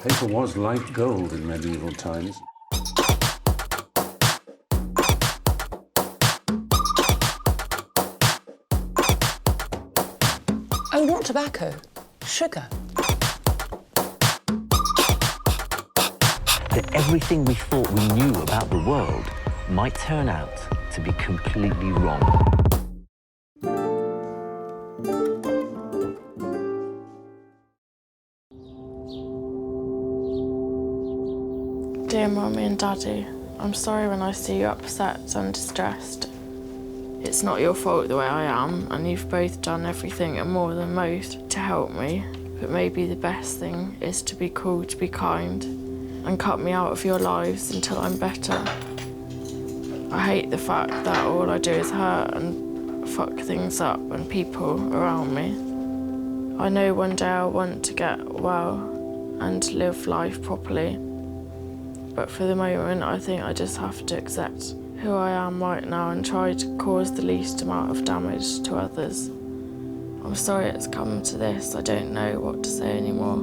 Paper was like gold in medieval times. Oh, not tobacco. Sugar. That everything we thought we knew about the world might turn out to be completely wrong. Dear Mummy and Daddy, I'm sorry when I see you upset and distressed. It's not your fault the way I am, and you've both done everything and more than most to help me. But maybe the best thing is to be cool, to be kind, and cut me out of your lives until I'm better. I hate the fact that all I do is hurt and fuck things up and people around me. I know one day I'll want to get well and live life properly. But for the moment, I think I just have to accept who I am right now and try to cause the least amount of damage to others. I'm sorry it's come to this. I don't know what to say anymore,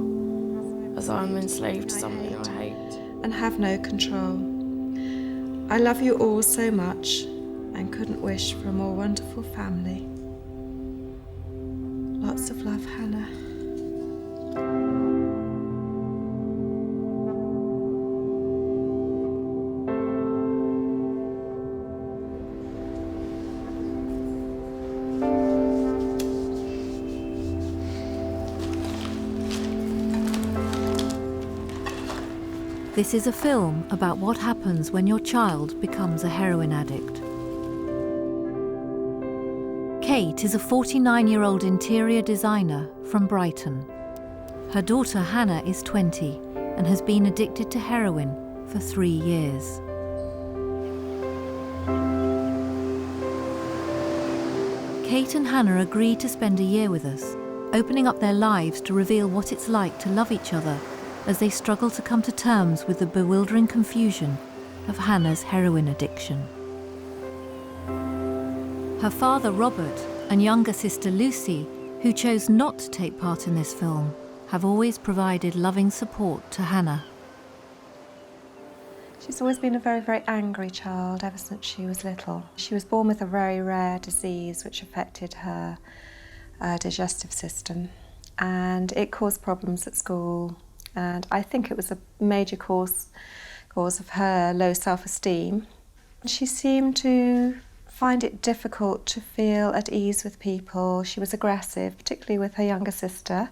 as I'm enslaved to something I hate. And have no control. I love you all so much and couldn't wish for a more wonderful family. Lots of love, Hannah. This is a film about what happens when your child becomes a heroin addict. Kate is a 49-year-old interior designer from Brighton. Her daughter Hannah is 20 and has been addicted to heroin for 3 years. Kate and Hannah agreed to spend a year with us, opening up their lives to reveal what it's like to love each other as they struggle to come to terms with the bewildering confusion of Hannah's heroin addiction. Her father, Robert, and younger sister, Lucy, who chose not to take part in this film, have always provided loving support to Hannah. She's always been a very, very angry child ever since she was little. She was born with a very rare disease which affected her digestive system, and it caused problems at school. And I think it was a major cause of her low self-esteem. She seemed to find it difficult to feel at ease with people. She was aggressive, particularly with her younger sister.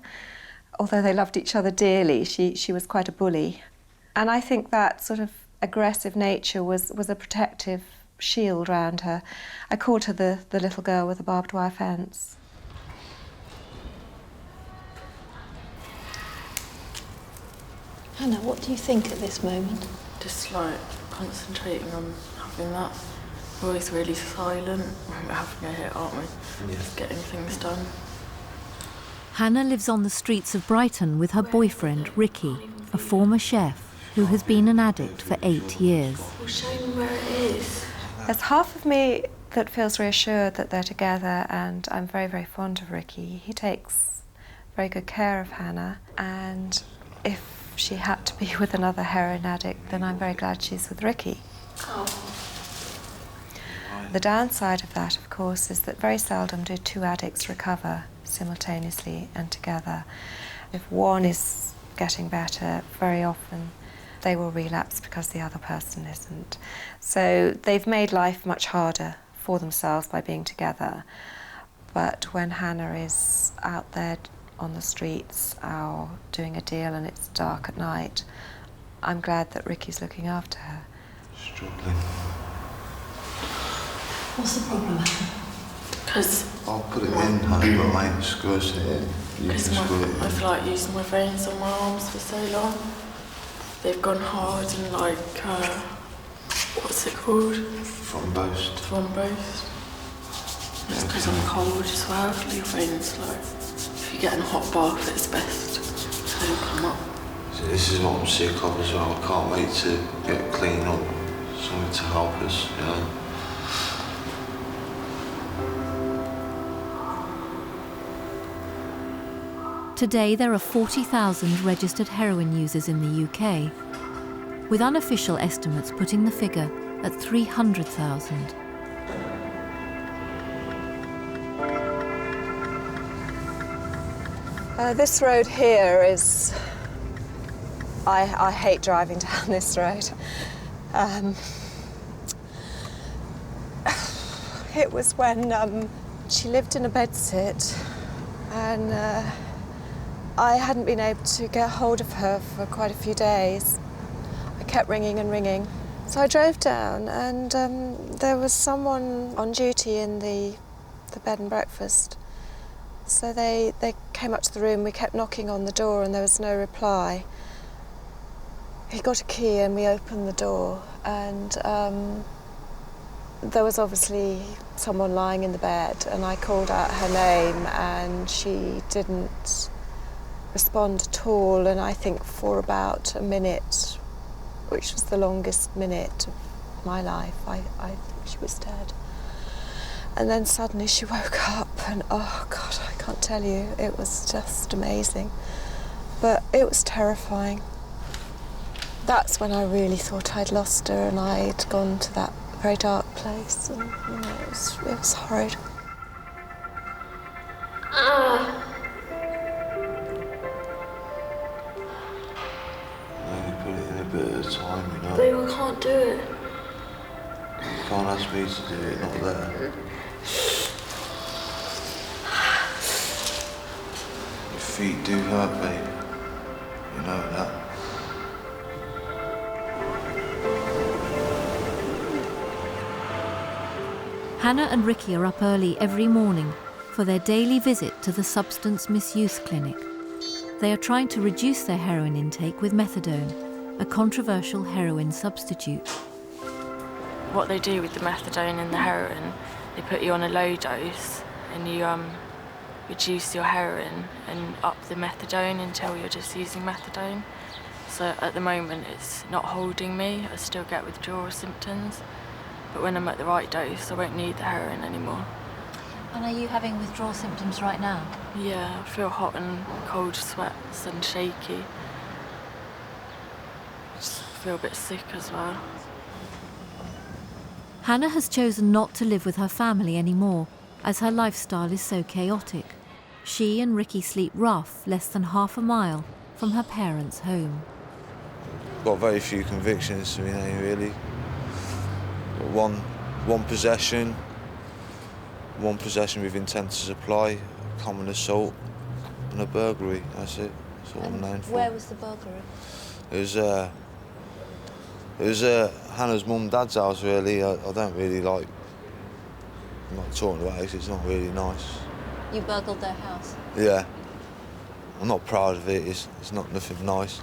Although they loved each other dearly, she was quite a bully. And I think that sort of aggressive nature was a protective shield around her. I called her the little girl with the barbed wire fence. Hannah, what do you think at this moment? Just like concentrating on having that voice really silent. We're having a hit, aren't we? Yeah. Just getting things done. Hannah lives on the streets of Brighton with her boyfriend, Ricky, a former chef who has been an addict for 8 years. Well, show me where it is. There's half of me that feels reassured that they're together, and I'm very, very fond of Ricky. He takes very good care of Hannah, and if she had to be with another heroin addict, then I'm very glad she's with Ricky. Oh. The downside of that, of course, is that very seldom do two addicts recover simultaneously and together. If one is getting better, very often they will relapse because the other person isn't. So they've made life much harder for themselves by being together. But when Hannah is out there on the streets or doing a deal and it's dark at night, I'm glad that Ricky's looking after her. Struggling. What's the problem? Because I'll put it in, honey, but I ain't squirting it in. You can squirt it in. I feel like using my veins on my arms for so long. They've gone hard and like, what's it called? Thrombosed. It's because I'm cold as well. Your veins, like, if you get in a hot bath, it's best to don't come up. So this is what I'm sick of as well. I can't wait to get clean up. Something to help us, you know. Today there are 40,000 registered heroin users in the UK, with unofficial estimates putting the figure at 300,000. This road here is... I hate driving down this road. It was when she lived in a bedsit, and I hadn't been able to get hold of her for quite a few days. I kept ringing and ringing. So I drove down, and there was someone on duty in the bed and breakfast. So they came up to the room, we kept knocking on the door and there was no reply. He got a key and we opened the door, and there was obviously someone lying in the bed, and I called out her name and she didn't respond at all, and I think for about a minute, which was the longest minute of my life, I think she was dead. And then suddenly she woke up, and oh God, I can't tell you, it was just amazing. But it was terrifying. That's when I really thought I'd lost her and I'd gone to that very dark place, and you know, it was horrid. Only put it in a bit at a time, you know. Babe, I can't do it. You can't ask me to do it, not there. Your feet do hurt, babe. You know that. Hannah and Ricky are up early every morning for their daily visit to the substance misuse clinic. They are trying to reduce their heroin intake with methadone, a controversial heroin substitute. What they do with the methadone and the heroin, they put you on a low dose and you reduce your heroin and up the methadone until you're just using methadone. So at the moment it's not holding me, I still get withdrawal symptoms, but when I'm at the right dose I won't need the heroin anymore. And are you having withdrawal symptoms right now? Yeah, I feel hot and cold sweats and shaky. Just feel a bit sick as well. Hannah has chosen not to live with her family anymore, as her lifestyle is so chaotic. She and Ricky sleep rough, less than half a mile from her parents' home. Got very few convictions to me name, really. Got one possession with intent to supply, common assault, and a burglary. That's it. That's all I'm known for. Where was the burglary? It was Hannah's mum and dad's house, really. I don't really like... I'm not talking about it 'cause it's not really nice. You burgled their house? Yeah. I'm not proud of it. It's not nothing nice.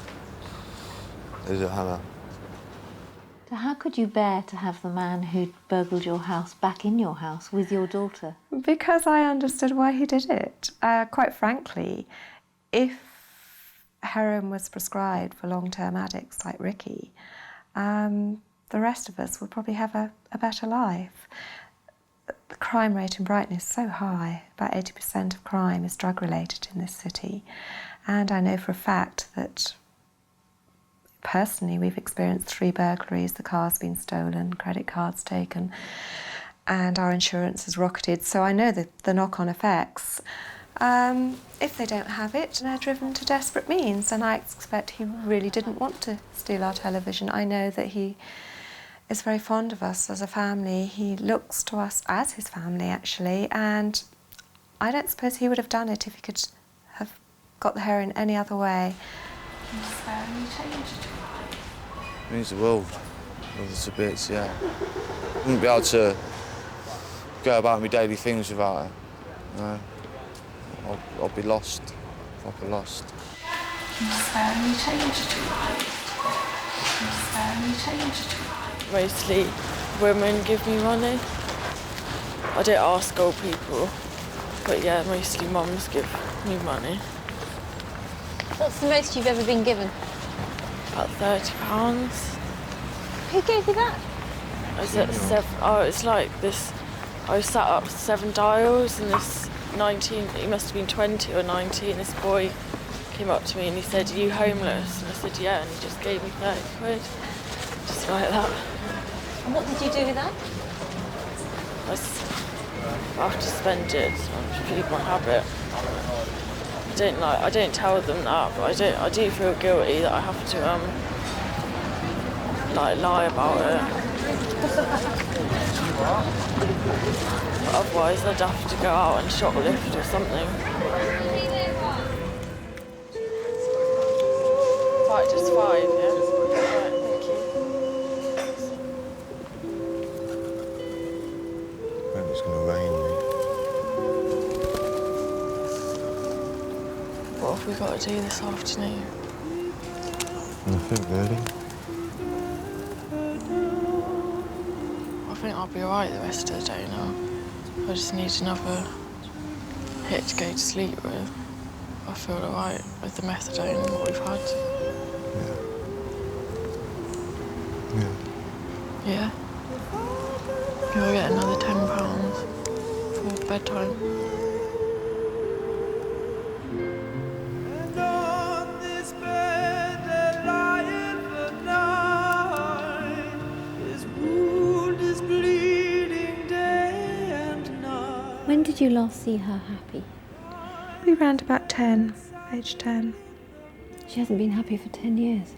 Is it, Hannah? So how could you bear to have the man who burgled your house back in your house with your daughter? Because I understood why he did it. Quite frankly, if heroin was prescribed for long-term addicts like Ricky, the rest of us would probably have a better life. The crime rate in Brighton is so high. About 80% of crime is drug-related in this city. And I know for a fact that personally we've experienced 3 burglaries, the car's been stolen, credit cards taken, and our insurance has rocketed. So I know the knock-on effects. If they don't have it, they're driven to desperate means, and I expect he really didn't want to steal our television. I know that he is very fond of us as a family. He looks to us as his family, actually, and I don't suppose he would have done it if he could have got the heroin any other way. It means the world. Love it to bits, yeah. Wouldn't be able to go about my daily things without her. No. I'll be lost. Proper lost. Mostly women give me money. I don't ask old people, but yeah, mostly mums give me money. What's the most you've ever been given? About £30. Who gave you that? I was at it's like this. I was sat up 7 dials, and this 19, he must have been 20 or 19, this boy came up to me and he said, "Are you homeless?" And I said, "Yeah," and he just gave me 30 quid. Just like that. And what did you do with that? I have to spend it on feed my habit. I don't tell them that, but I do feel guilty that I have to lie about it. But otherwise I'd have to go out and shoplift or something. Just 5, yeah? Right, thank you. Maybe it's going to rain, mate. What have we got to do this afternoon? Nothing, really. I think I'll be alright the rest of the day now. I just need another hit to go to sleep with. I feel alright with the methadone and what we've had. Yeah. Yeah? You'll get another £10 for bedtime. When did you last see her happy? We round about 10, age 10. She hasn't been happy for 10 years.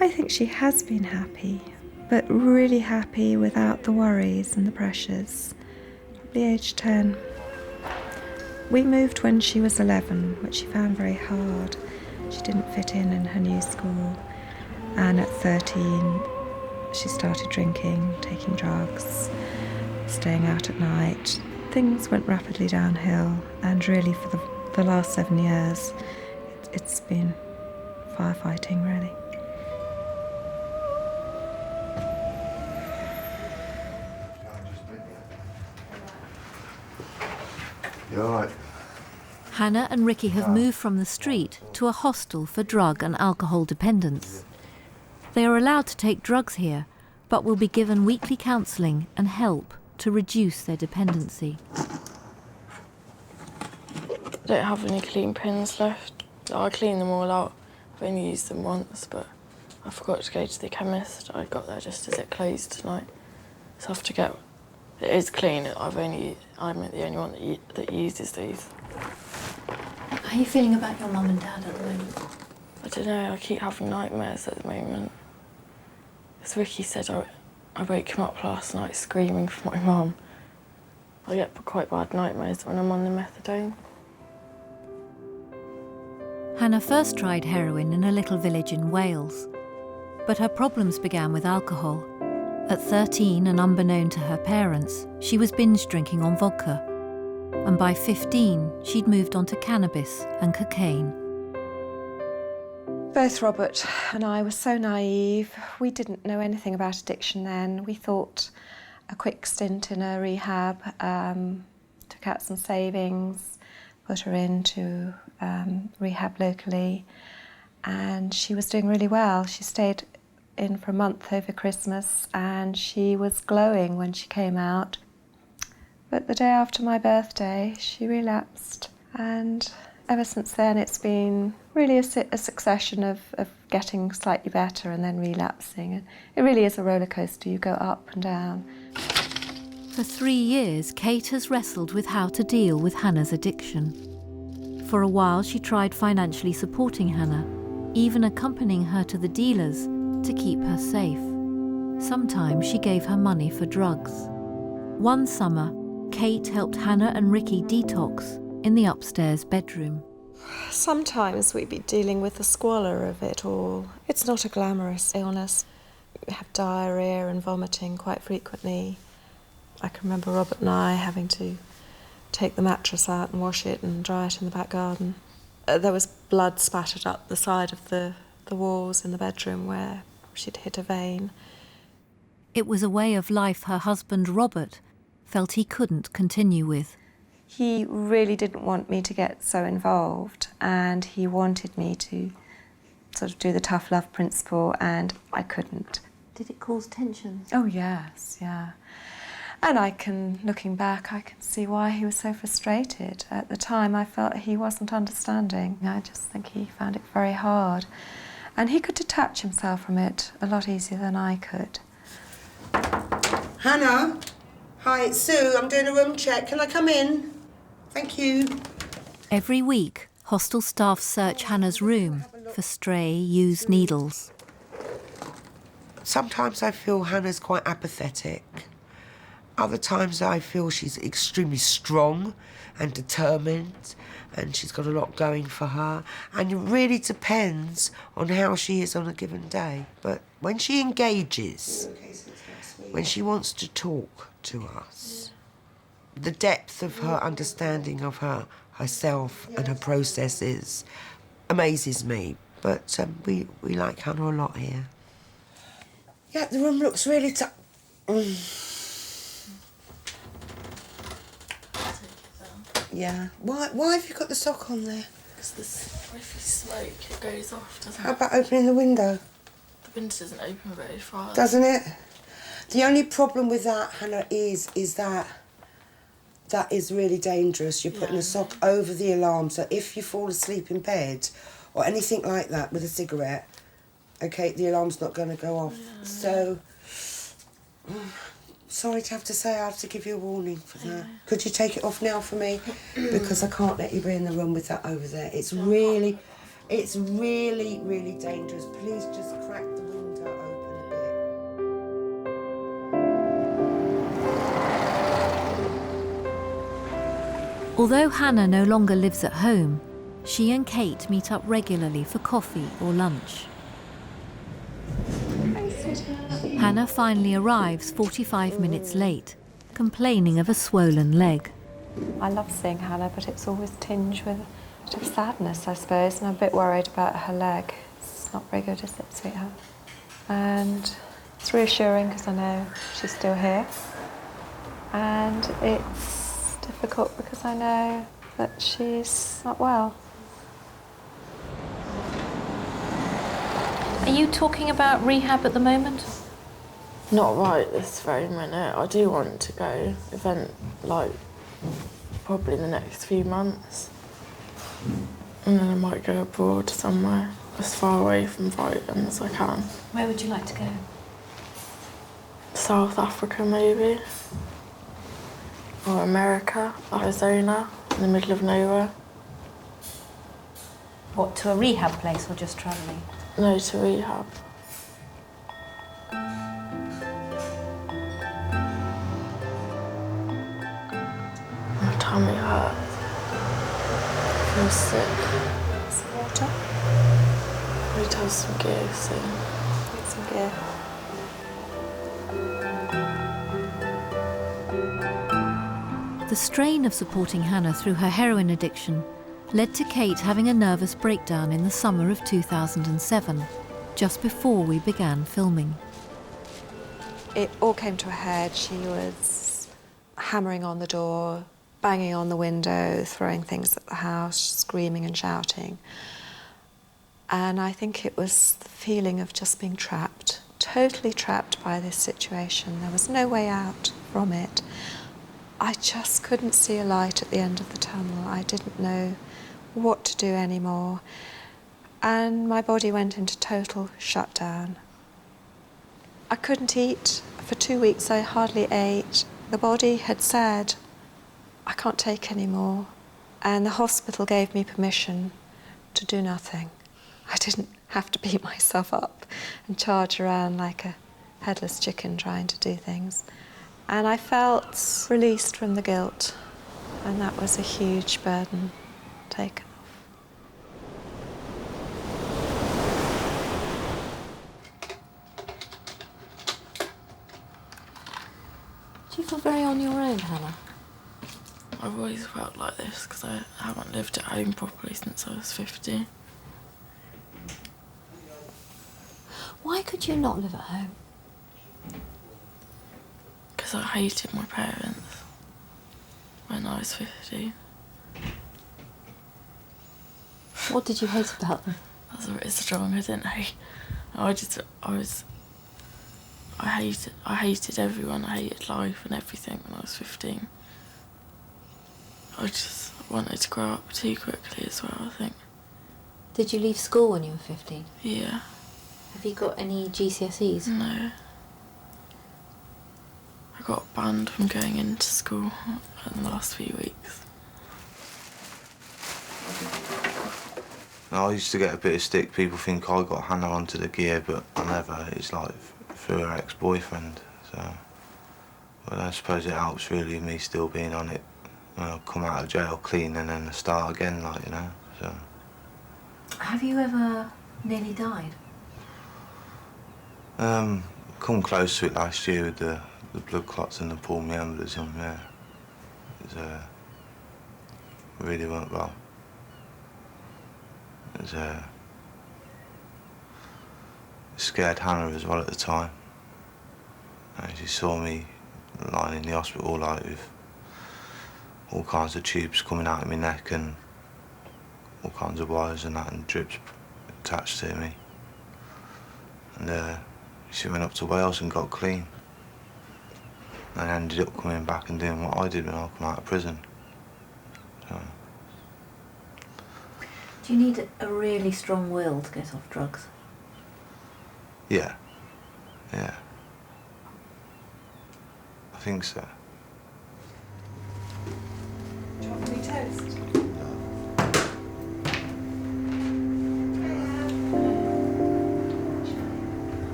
I think she has been happy, but really happy without the worries and the pressures. Probably age 10. We moved when she was 11, which she found very hard. She didn't fit in her new school. And at 13, she started drinking, taking drugs, staying out at night. Things went rapidly downhill, and really for the last 7 years, it's been firefighting, really. You all right? Hannah and Ricky have moved from the street to a hostel for drug and alcohol dependents. They are allowed to take drugs here, but will be given weekly counselling and help to reduce their dependency. I don't have any clean pins left. I clean them all out. I've only used them once, but I forgot to go to the chemist. I got there just as it closed tonight. So I have to get... It is clean. I'm the only one that uses these. How are you feeling about your mum and dad at the moment? I don't know, I keep having nightmares at the moment. As Ricky said, I woke him up last night screaming for my mum. I get quite bad nightmares when I'm on the methadone. Hannah first tried heroin in a little village in Wales, but her problems began with alcohol. At 13, and unbeknown to her parents, she was binge drinking on vodka. And by 15, she'd moved on to cannabis and cocaine. Both Robert and I were so naive. We didn't know anything about addiction then. We thought a quick stint in a rehab, took out some savings, put her into rehab locally, and she was doing really well. She stayed in for a month over Christmas and she was glowing when she came out. But the day after my birthday, she relapsed, and ever since then it's been really a succession of getting slightly better and then relapsing. And it really is a roller coaster. You go up and down. For 3 years, Kate has wrestled with how to deal with Hannah's addiction. For a while, she tried financially supporting Hannah, even accompanying her to the dealers to keep her safe. Sometimes she gave her money for drugs. One summer, Kate helped Hannah and Ricky detox in the upstairs bedroom. Sometimes we'd be dealing with the squalor of it all. It's not a glamorous illness. We have diarrhoea and vomiting quite frequently. I can remember Robert and I having to take the mattress out and wash it and dry it in the back garden. There was blood spattered up the side of the walls in the bedroom where she'd hit a vein. It was a way of life her husband, Robert, felt he couldn't continue with. He really didn't want me to get so involved, and he wanted me to sort of do the tough love principle, and I couldn't. Did it cause tensions? Oh, yes, yeah. And looking back, I can see why he was so frustrated. At the time, I felt he wasn't understanding. I just think he found it very hard. And he could detach himself from it a lot easier than I could. Hannah? Hi, it's Sue. I'm doing a room check. Can I come in? Thank you. Every week, hostel staff search Hannah's room for stray, used needles. Sometimes I feel Hannah's quite apathetic. Other times I feel she's extremely strong and determined, and she's got a lot going for her. And it really depends on how she is on a given day. But when she engages, when she wants to talk to us, the depth of her understanding of herself and her processes amazes me. But we like Hannah a lot here. Yeah, the room looks really Yeah. Why have you got the sock on there? Because if you smoke, it goes off, doesn't it? How about opening the window? The window doesn't open very far. Doesn't it? The only problem with that, Hannah, is that is really dangerous. You're putting a sock over the alarm, so if you fall asleep in bed or anything like that with a cigarette, okay, the alarm's not going to go off. Yeah. So, sorry to have to say, I have to give you a warning for that. Could you take it off now for me? Because I can't let you be in the room with that over there. It's really, really dangerous. Please just crack the window open a bit. Although Hannah no longer lives at home, she and Kate meet up regularly for coffee or lunch. Hannah finally arrives 45 minutes late, complaining of a swollen leg. I love seeing Hannah, but it's always tinged with a bit of sadness, I suppose, and I'm a bit worried about her leg. It's not very good, is it, sweetheart? And it's reassuring because I know she's still here. And it's difficult because I know that she's not well. Are you talking about rehab at the moment? Not right this very minute. I do want to go, probably in the next few months. And then I might go abroad somewhere, as far away from Brighton as I can. Where would you like to go? South Africa, maybe. Or America, Arizona, in the middle of nowhere. What, to a rehab place or just travelling? No, to rehab. My tummy hurts. I feel sick. Some water? I need to have some gear soon. Get some gear. The strain of supporting Hannah through her heroin addiction led to Kate having a nervous breakdown in the summer of 2007, just before we began filming. It all came to a head. She was hammering on the door, banging on the window, throwing things at the house, screaming and shouting. And I think it was the feeling of just being trapped, totally trapped by this situation. There was no way out from it. I just couldn't see a light at the end of the tunnel. I didn't know what to do anymore. And my body went into total shutdown. I couldn't eat. For 2 weeks I hardly ate. The body had said, I can't take any more. And the hospital gave me permission to do nothing. I didn't have to beat myself up and charge around like a headless chicken trying to do things. And I felt released from the guilt, and that was a huge burden taken off. Do you feel very on your own, Hannah? I've always felt like this because I haven't lived at home properly since I was 50. Why could you not live at home? Because I hated my parents when I was 50. What did you hate about them? That's a bit strong, I didn't hate. I I hated everyone, I hated life and everything when I was 15. I just wanted to grow up too quickly as well, I think. Did you leave school when you were 15? Yeah. Have you got any GCSEs? No. I got banned from going into school in the last few weeks. I used to get a bit of stick. People think I got Hannah onto the gear, but I never. It's like through her ex-boyfriend. So, but I suppose it helps really me still being on it. You know, come out of jail clean and then start again, like, you know. So. Have you ever nearly died? Come close to it last year with the blood clots and the pulmonary embolism. Yeah, it really went well. It scared Hannah as well at the time. And she saw me lying in the hospital, like, with all kinds of tubes coming out of my neck and all kinds of wires and that, and drips attached to me. And she went up to Wales and got clean. And ended up coming back and doing what I did when I come out of prison. So. Do you need a really strong will to get off drugs? Yeah. Yeah. I think so. Do you want any toast?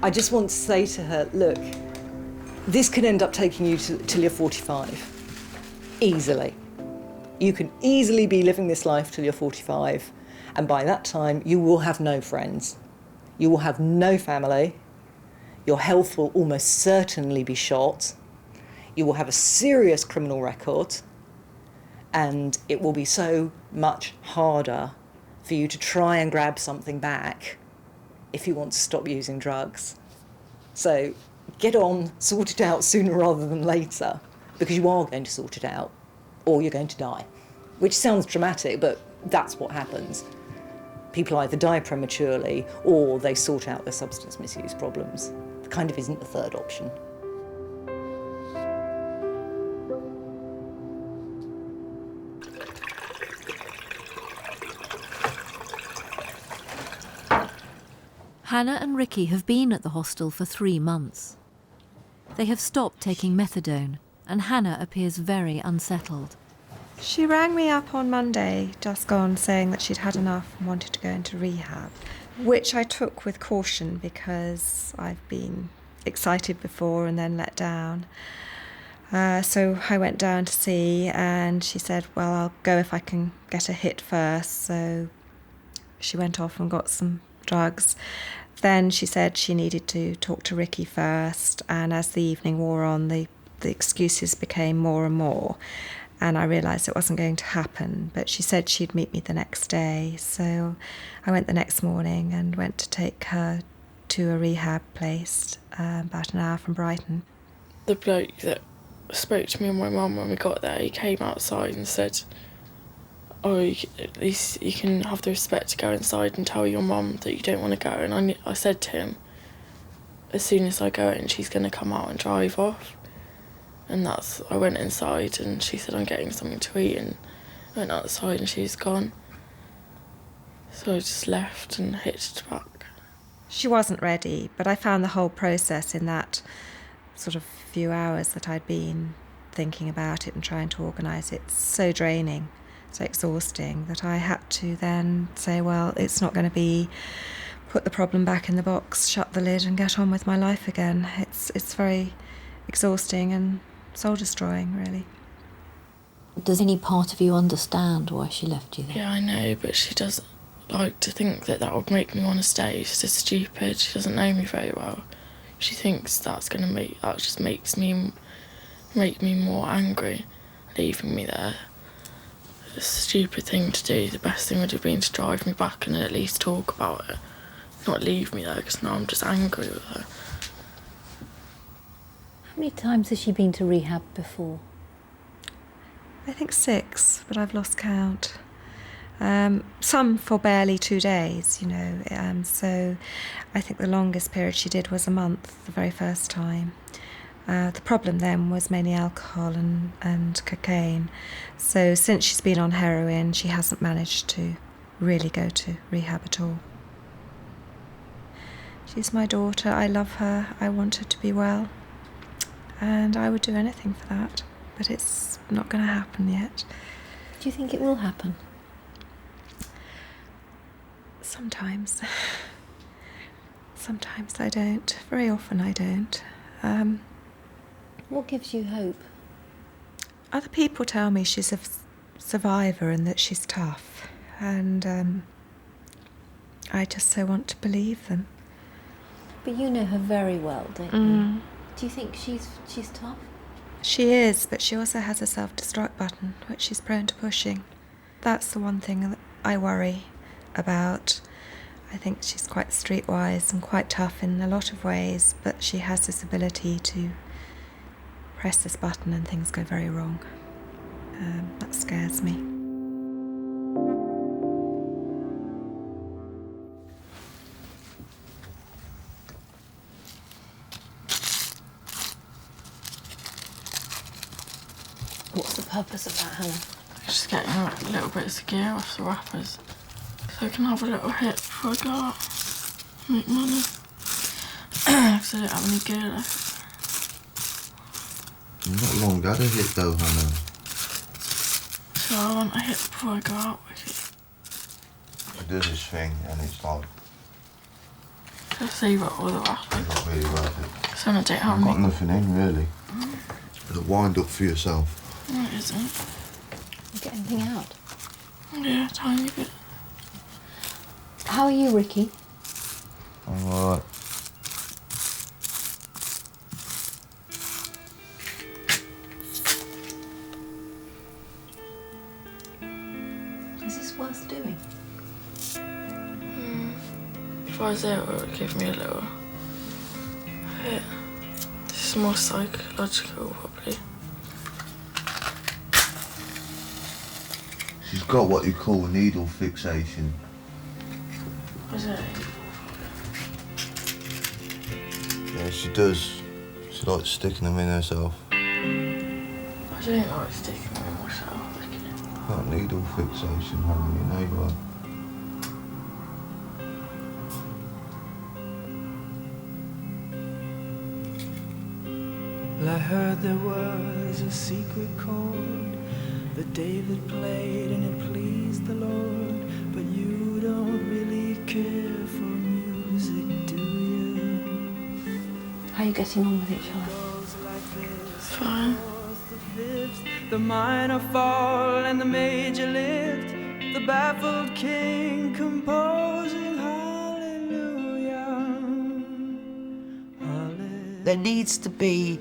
I just want to say to her, look, this could end up taking you till you're 45, easily. You can easily be living this life till you're 45, and by that time you will have no friends. You will have no family. Your health will almost certainly be shot. You will have a serious criminal record, and it will be so much harder for you to try and grab something back if you want to stop using drugs. So get on, sort it out sooner rather than later, because you are going to sort it out, or you're going to die. Which sounds dramatic, but that's what happens. People either die prematurely, or they sort out their substance misuse problems. There kind of isn't a third option. Hannah and Ricky have been at the hostel for 3 months. They have stopped taking methadone, and Hannah appears very unsettled. She rang me up on Monday, just gone, saying that she'd had enough and wanted to go into rehab, which I took with caution because I've been excited before and then let down. So I went down to see, and she said, well, I'll go if I can get a hit first. So she went off and got some drugs. Then she said she needed to talk to Ricky first, and as the evening wore on, the excuses became more and more, and I realised it wasn't going to happen, but she said she'd meet me the next day. So I went the next morning and went to take her to a rehab place about an hour from Brighton. The bloke that spoke to me and my mum when we got there, he came outside and said, oh, at least you can have the respect to go inside and tell your mum that you don't want to go. And I said to him, as soon as I go in, she's going to come out and drive off. And I went inside and she said, I'm getting something to eat, and I went outside and she was gone. So I just left and hitched back. She wasn't ready, but I found the whole process in that sort of few hours that I'd been thinking about it and trying to organise it so draining, so exhausting, that I had to then say, well, it's not going to be put the problem back in the box, shut the lid and get on with my life again. It's very exhausting and soul-destroying, really. Does any part of you understand why she left you there? Yeah, I know, but she doesn't like to think that would make me want to stay. She's just stupid. She doesn't know me very well. She thinks that just makes me more angry, leaving me there. It's a stupid thing to do. The best thing would have been to drive me back and at least talk about it, not leave me there, because now I'm just angry with her. How many times has she been to rehab before? I think 6, but I've lost count. Some for barely 2 days, you know. So I think the longest period she did was a month, the very first time. The problem then was mainly alcohol and cocaine. So since she's been on heroin, she hasn't managed to really go to rehab at all. She's my daughter. I love her. I want her to be well. And I would do anything for that. But it's not going to happen yet. Do you think it will happen? Sometimes. Sometimes I don't. Very often I don't. What gives you hope? Other people tell me she's a survivor and that she's tough. And I just so want to believe them. But you know her very well, don't you? Do you think she's tough? She is, but she also has a self-destruct button, which she's prone to pushing. That's the one thing that I worry about. I think she's quite streetwise and quite tough in a lot of ways, but she has this ability to press this button and things go very wrong. That scares me. What's the purpose of that, Hannah? Just getting like little bits of gear off the wrappers so I can have a little hit before I go out, make money. Because I don't have any gear left. You've not long had a hit though, Hannah. So I want a hit before I go out with it. He does his thing and it's like... So save up all the wrappers. Not really worth it. So I don't have You've got any. nothing in, really. But a wind up for yourself. No, it isn't. You get anything out? Yeah, a tiny bit. How are you, Ricky? I'm alright. Is this worth doing? If I was there, it would give me a little hit. This is more psychological, probably. She's got what you call needle fixation. Is it? Yeah, she does. She likes sticking them in herself. I don't like sticking them in myself, Ricky. Got needle fixation, Hannah, you know you are. Well, I heard there was a secret chord that David played and it pleased the Lord. But you don't really care for music, do you? How are you getting on with each other? Fine. The minor fall and the major lift, the baffled king composing hallelujah, hallelujah. There needs to be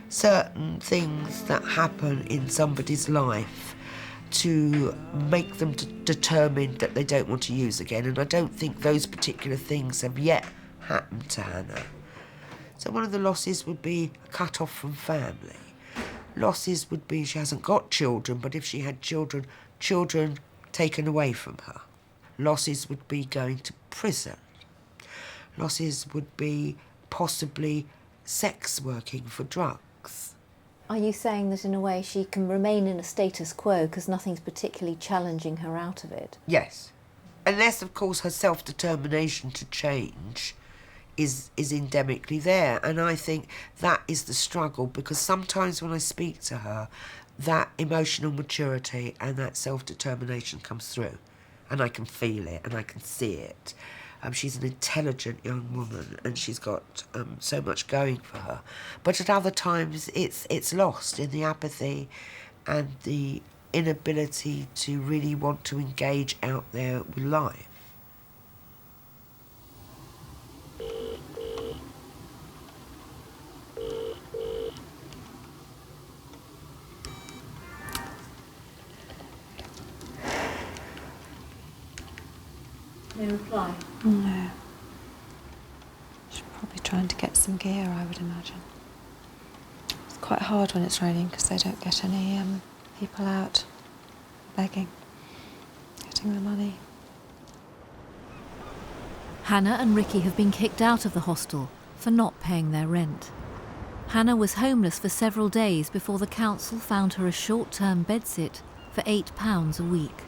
certain things that happen in somebody's life to make them determined that they don't want to use again, and I don't think those particular things have yet happened to Hannah. So one of the losses would be cut off from family. Losses would be she hasn't got children, but if she had children, children taken away from her. Losses would be going to prison. Losses would be possibly sex working for drugs. Are you saying that in a way she can remain in a status quo because nothing's particularly challenging her out of it? Yes. Unless, of course, her self-determination to change is endemically there. And I think that is the struggle, because sometimes when I speak to her, that emotional maturity and that self-determination comes through. And I can feel it and I can see it. She's an intelligent young woman and she's got so much going for her. But at other times it's lost in the apathy and the inability to really want to engage out there with life. No reply? No. She's probably trying to get some gear, I would imagine. It's quite hard when it's raining because they don't get any people out begging. It getting the money. Hannah and Ricky have been kicked out of the hostel for not paying their rent. Hannah was homeless for several days before the council found her a short-term bedsit for £8 a week.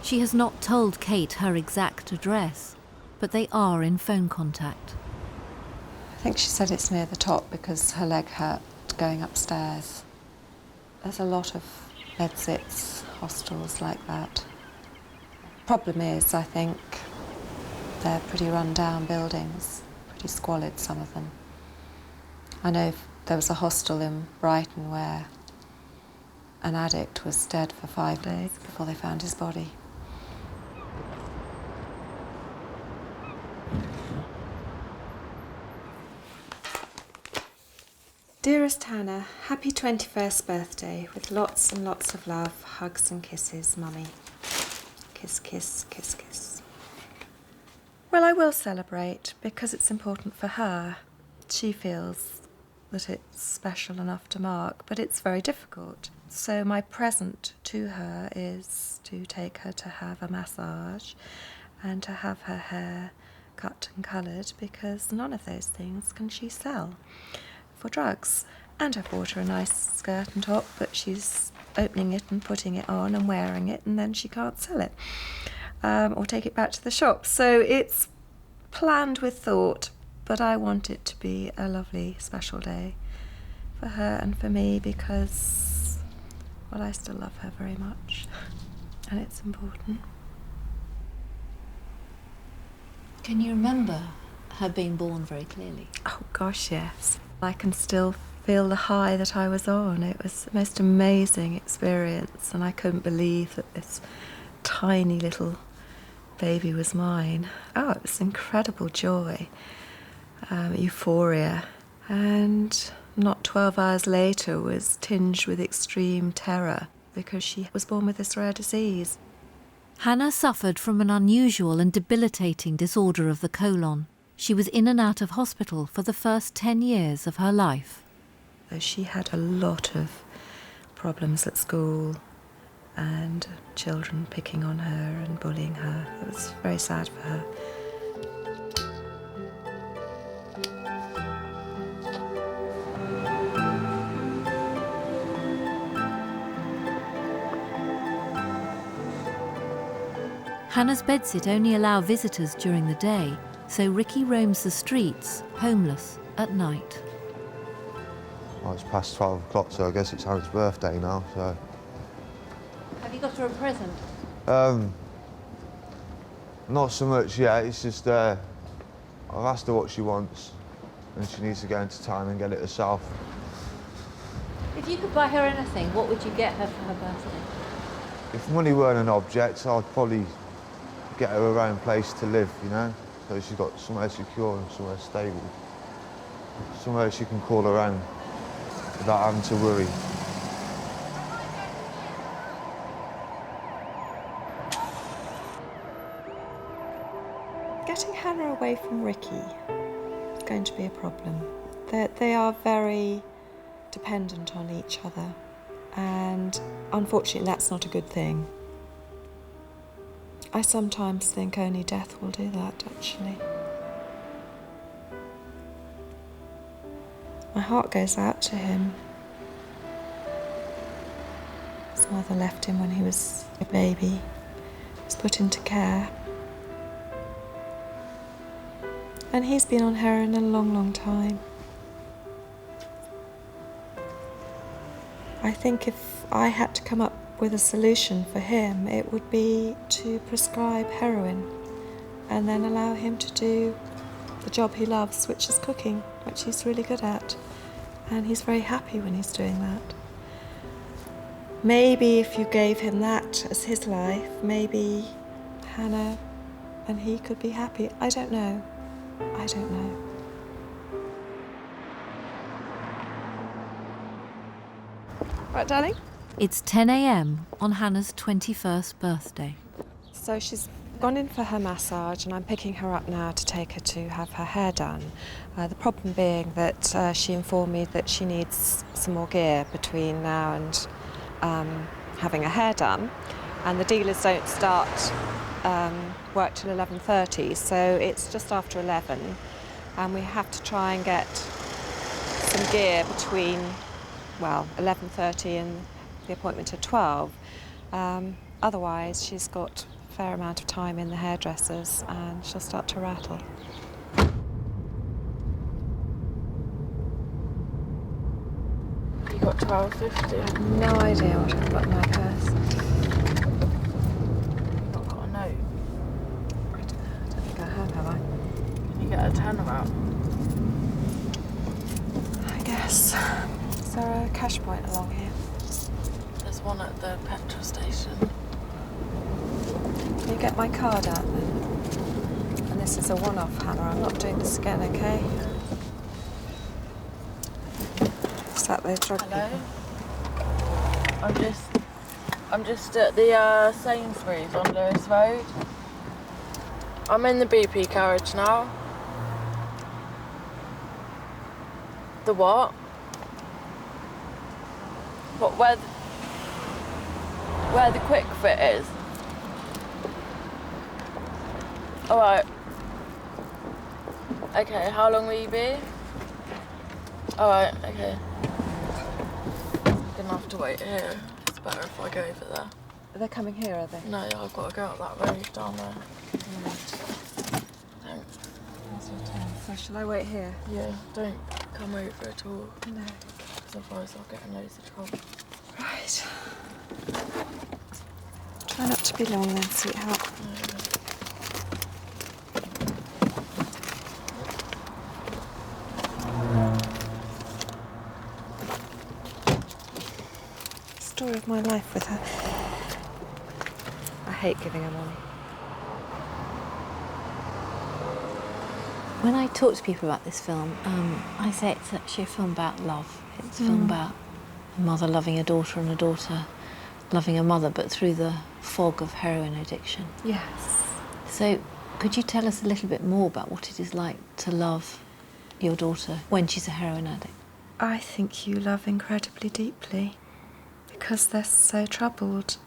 She has not told Kate her exact address, but they are in phone contact. I think she said it's near the top because her leg hurt going upstairs. There's a lot of bedsits, hostels like that. Problem is, I think, they're pretty run-down buildings, pretty squalid, some of them. I know there was a hostel in Brighton where an addict was dead for 5 days before they found his body. Dearest Hannah, happy 21st birthday with lots and lots of love, hugs and kisses, Mummy. Kiss, kiss, kiss, kiss. Well, I will celebrate because it's important for her. She feels that it's special enough to mark, but it's very difficult. So my present to her is to take her to have a massage and to have her hair cut and coloured, because none of those things can she sell for drugs. And I've bought her a nice skirt and top, but she's opening it and putting it on and wearing it, and then she can't sell it or take it back to the shop. So it's planned with thought, but I want it to be a lovely, special day for her and for me because, well, I still love her very much, and it's important. Can you remember her being born very clearly? Oh, gosh, yes. I can still feel the high that I was on. It was the most amazing experience, and I couldn't believe that this tiny little baby was mine. Oh, it was incredible joy, euphoria, and not 12 hours later was tinged with extreme terror because she was born with this rare disease. Hannah suffered from an unusual and debilitating disorder of the colon. She was in and out of hospital for the first 10 years of her life. She had a lot of problems at school and children picking on her and bullying her. It was very sad for her. Hannah's bedsit only allow visitors during the day, so Ricky roams the streets, homeless, at night. Well, it's past 12 o'clock, so I guess it's Hannah's birthday now, so... Have you got her a present? Not so much yet, it's just, I've asked her what she wants, and she needs to go into town and get it herself. If you could buy her anything, what would you get her for her birthday? If money weren't an object, I'd probably get her her own place to live, you know? So she's got somewhere secure and somewhere stable. Somewhere she can call her own without having to worry. Getting Hannah away from Ricky is going to be a problem. They are very dependent on each other, and unfortunately that's not a good thing. I sometimes think only death will do that, actually. My heart goes out to him. His mother left him when he was a baby. He was put into care. And he's been on heroin a long, long time. I think if I had to come up with a solution for him, it would be to prescribe heroin and then allow him to do the job he loves, which is cooking, which he's really good at. And he's very happy when he's doing that. Maybe if you gave him that as his life, maybe Hannah and he could be happy. I don't know. I don't know. Right, darling? It's 10 a.m. on Hannah's 21st birthday. So she's gone in for her massage, and I'm picking her up now to take her to have her hair done. The problem being that she informed me that she needs some more gear between now and having her hair done. and the dealers don't start work till 11:30, so it's just after 11, and we have to try and get some gear between, well, 11:30 and the appointment at 12. Otherwise, she's got a fair amount of time in the hairdressers and she'll start to rattle. You got 12.50? No idea what I've got in my purse. You've not got a note? I don't think I have I? Can you get a tenner out? I guess. Is there a cash point along here? There's one at the petrol station. Can you get my card out then? And this is a one-off, Hannah. I'm not doing this again, okay? Is that the drug Hello? people? I'm just at the Sainsbury's on Lewis Road. I'm in the BP carriage now. The what? What, where the quick fit is? Alright. Okay, how long will you be? Alright, okay. I'm gonna have to wait here. It's better if I go over there. They're coming here, are they? No, I've got to go up that road down there. Thanks. So shall I wait here? Yeah, don't come over at all. No. Because otherwise I'll get in loads of trouble. Right. Try not to be long then, sweetheart. Story of my life with her. I hate giving her money. When I talk to people about this film, I say it's actually a film about love. It's a film about a mother loving a daughter and a daughter loving a mother, but through the fog of heroin addiction. Yes. So could you tell us a little bit more about what it is like to love your daughter when she's a heroin addict? I think you love incredibly deeply because they're so troubled.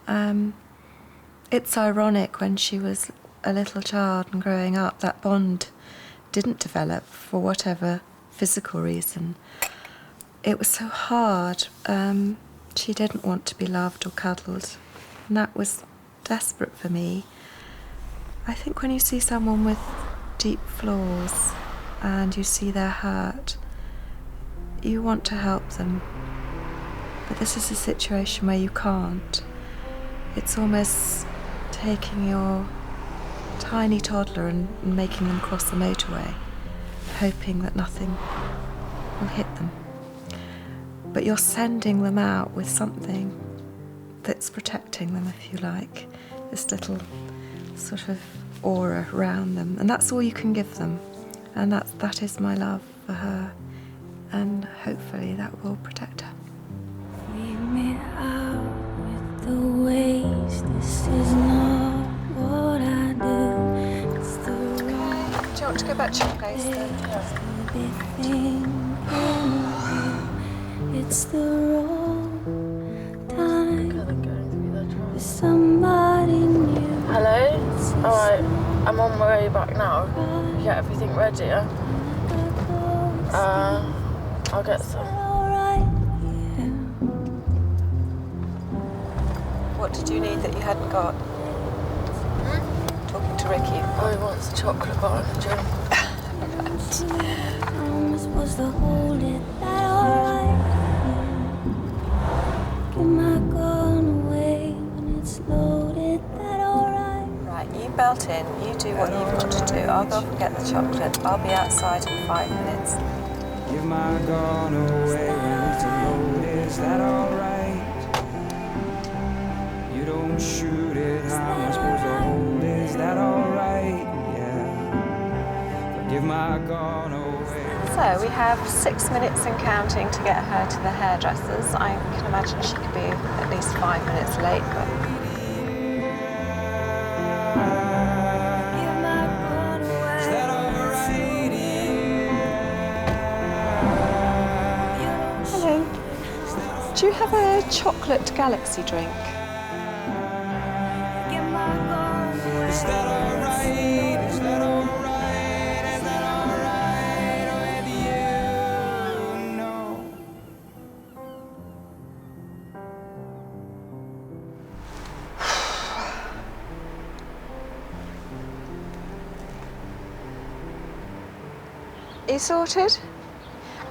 It's ironic, when she was a little child and growing up, that bond didn't develop for whatever physical reason. It was so hard. She didn't want to be loved or cuddled, and that was desperate for me. I think when you see someone with deep flaws and you see their hurt, you want to help them. But this is a situation where you can't. It's almost taking your tiny toddler and making them cross the motorway, hoping that nothing will hit them. But you're sending them out with something that's protecting them, if you like, this little sort of aura around them, and that's all you can give them. And that is my love for her, and hopefully that will protect her. Leave me out with the waste. This is not what I do. It's the right. Do you want to go back to your place then? It's the wrong time for somebody new. Hello? Alright, I'm on my way back now. You get everything ready, yeah? I'll get some. What did you need that you hadn't got? Talking to Ricky. Oh, he wants a chocolate bar in the gym. I'm supposed to hold it, that alright? Give my gun away when it's loaded, that alright? Right, you belt in, you do what you've got to do. I'll go off and get the chocolate. I'll be outside in 5 minutes. Give my gun away when it's loaded, is that alright? You don't shoot it, how am I supposed to hold it, is that alright? Yeah. Give my gun away. So we have 6 minutes and counting to get her to the hairdressers. I can imagine she could be at least 5 minutes late, but... Hello. Do you have a chocolate galaxy drink? Is that alright? Is that alright? Is that alright with you? No. Are you sorted?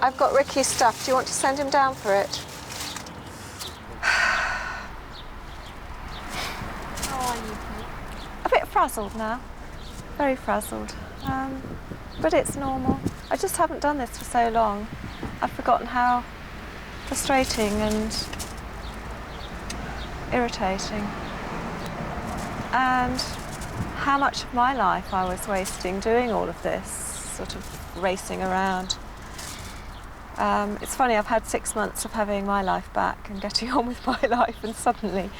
I've got Ricky's stuff. Do you want to send him down for it? How are you, Kate? A bit frazzled now. Very frazzled. But it's normal. I just haven't done this for so long. I've forgotten how frustrating and irritating and how much of my life I was wasting doing all of this, sort of racing around. It's funny, I've had 6 months of having my life back and getting on with my life, and suddenly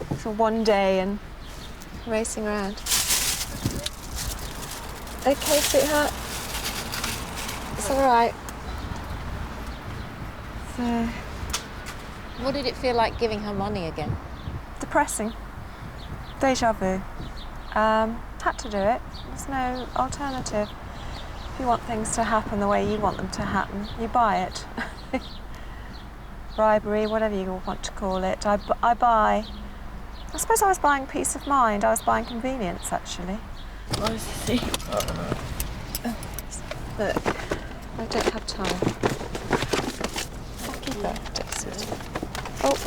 it's a one day and racing around. Okay, sweetheart. It's all right. So, What did it feel like giving her money again? depressing. Deja vu. Had to do it. There's no alternative. If you want things to happen the way you want them to happen, you buy it. Bribery, whatever you want to call it. I buy. I suppose I was buying peace of mind. I was buying convenience, actually. I see. Look, I don't have time. Happy birthday, sweetie. Oh.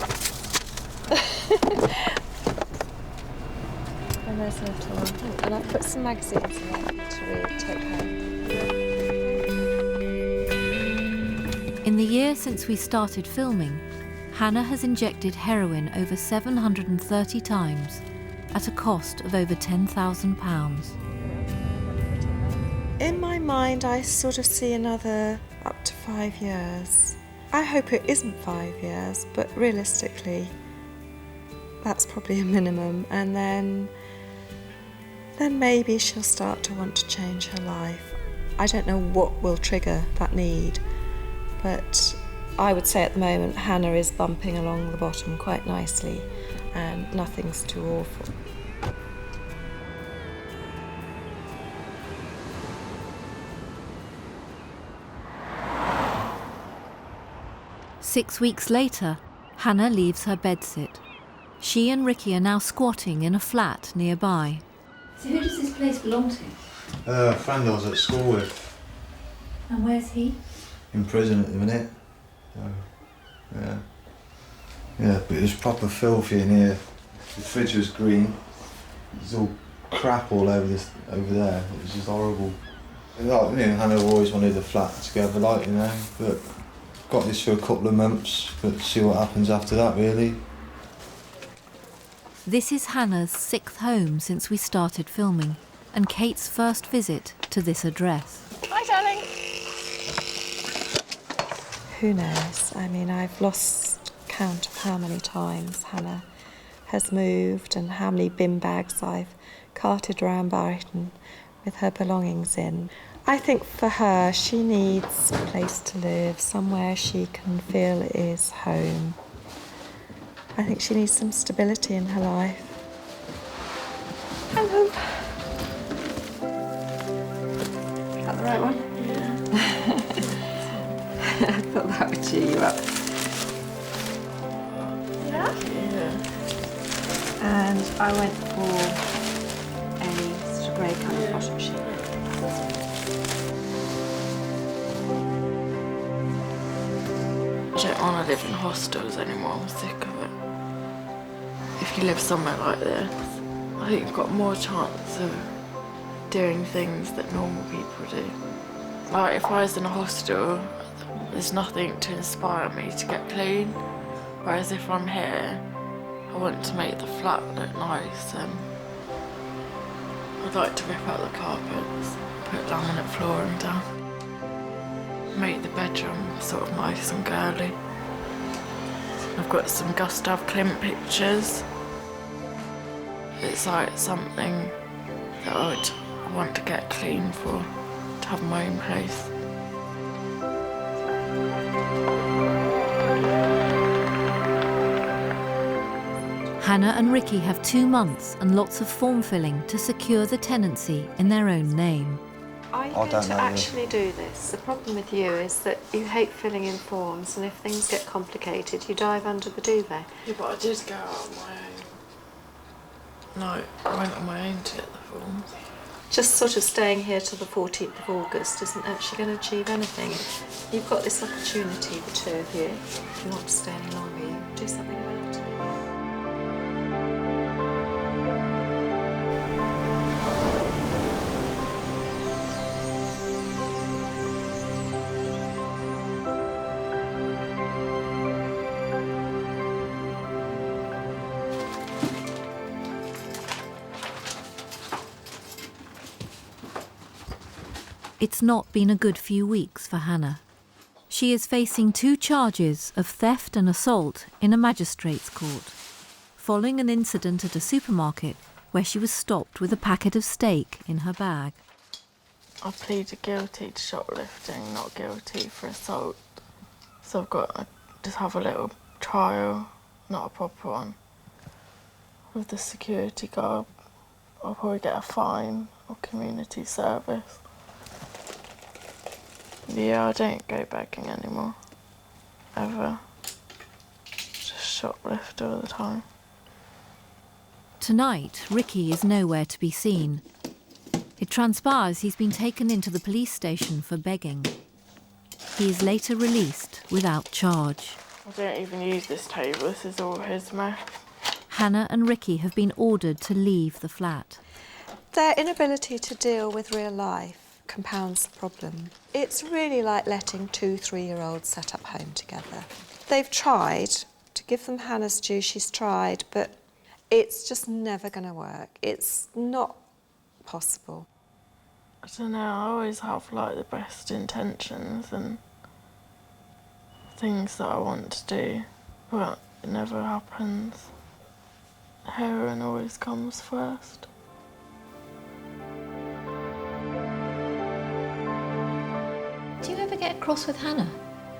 And there's a little one. And I've put some magazines in there for you to read, take home. In the year since we started filming, Hannah has injected heroin over 730 times at a cost of over £10,000. In my mind, I sort of see another up to 5 years. I hope it isn't 5 years, but realistically, that's probably a minimum. And then maybe she'll start to want to change her life. I don't know what will trigger that need, but I would say at the moment Hannah is bumping along the bottom quite nicely and nothing's too awful. Six weeks later, Hannah leaves her bedsit. She and Ricky are now squatting in a flat nearby. So who does this place belong to? A friend I was at school with. And where's he? In prison at the minute. So, yeah. Yeah, but it was proper filthy in here. The fridge was green. There's all crap all over there. It was just horrible. Like, me and Hannah always wanted a flat together, like, you know, but got this for a couple of months, but see what happens after that, really. This is Hannah's 6th home since we started filming, and Kate's first visit to this address. Hi, darling. Who knows? I mean, I've lost count of how many times Hannah has moved and how many bin bags I've carted around Brighton with her belongings in. I think for her, she needs a place to live, somewhere she can feel is home. I think she needs some stability in her life. Hello. Is that the right one? I thought that would cheer you up. Yeah? And I went for a sort of grey colour bottom sheet. I don't want to live in hostels anymore, I'm sick of it. If you live somewhere like this, I think you've got more chance of doing things that normal people do. Like if I was in a hostel, there's nothing to inspire me to get clean. Whereas if I'm here, I want to make the flat look nice and I'd like to rip out the carpets, put laminate flooring down. Make the bedroom sort of nice and girly. I've got some Gustav Klimt pictures. It's like something that I would want to get clean for, to have my own place. Hannah and Ricky have 2 months and lots of form filling to secure the tenancy in their own name. Are you going to actually do this? The problem with you is that you hate filling in forms, and if things get complicated, you dive under the duvet. Yeah, but I did go out on my own. No, I went on my own to get the forms. Just sort of staying here till the 14th of August isn't actually going to achieve anything. You've got this opportunity, the two of you. If you want to stay any longer, you do something about it. It's not been a good few weeks for Hannah. She is facing 2 charges of theft and assault in a magistrate's court, following an incident at a supermarket where she was stopped with a packet of steak in her bag. I pleaded guilty to shoplifting, not guilty for assault. So I've got to just have a little trial, not a proper one. With the security guard, I'll probably get a fine or community service. Yeah, I don't go begging anymore, ever. Just shoplift all the time. Tonight, Ricky is nowhere to be seen. It transpires he's been taken into the police station for begging. He is later released without charge. I don't even use this table, this is all his mess. Hannah and Ricky have been ordered to leave the flat. Their inability to deal with real life compounds the problem. It's really like letting 2 3-year-olds set up home together. They've tried, to give them Hannah's due, she's tried, but it's just never going to work. It's not possible. I don't know, I always have like the best intentions and things that I want to do, but it never happens. Heroin always comes first. Do you ever get cross with Hannah?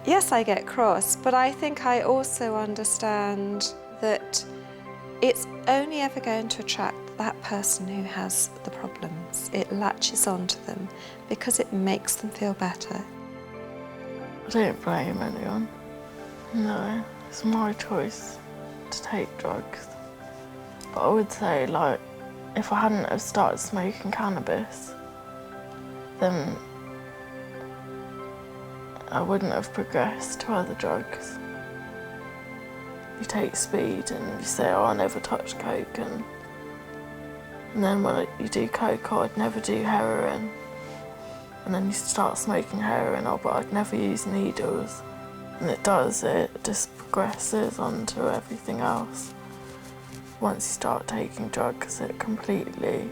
Yes, I get cross, but I think I also understand that it's only ever going to attract that person who has the problems. It latches onto them because it makes them feel better. I don't blame anyone. No, it's my choice to take drugs. But I would say, like, if I hadn't have started smoking cannabis, then I wouldn't have progressed to other drugs. You take speed and you say, oh, I never touched coke, and then when you do coke, oh, I'd never do heroin. And then you start smoking heroin, oh, but I'd never use needles. And it does, it just progresses onto everything else. Once you start taking drugs, it completely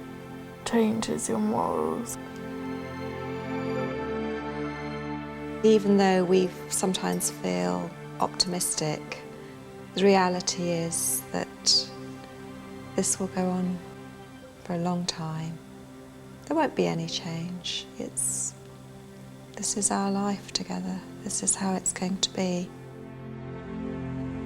changes your morals. Even though we sometimes feel optimistic, the reality is that this will go on for a long time. There won't be any change. This is our life together. This is how it's going to be.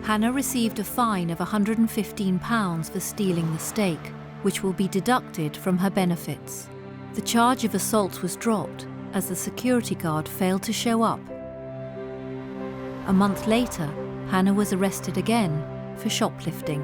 Hannah received a fine of £115 for stealing the steak, which will be deducted from her benefits. The charge of assault was dropped as the security guard failed to show up. A month later, Hannah was arrested again for shoplifting.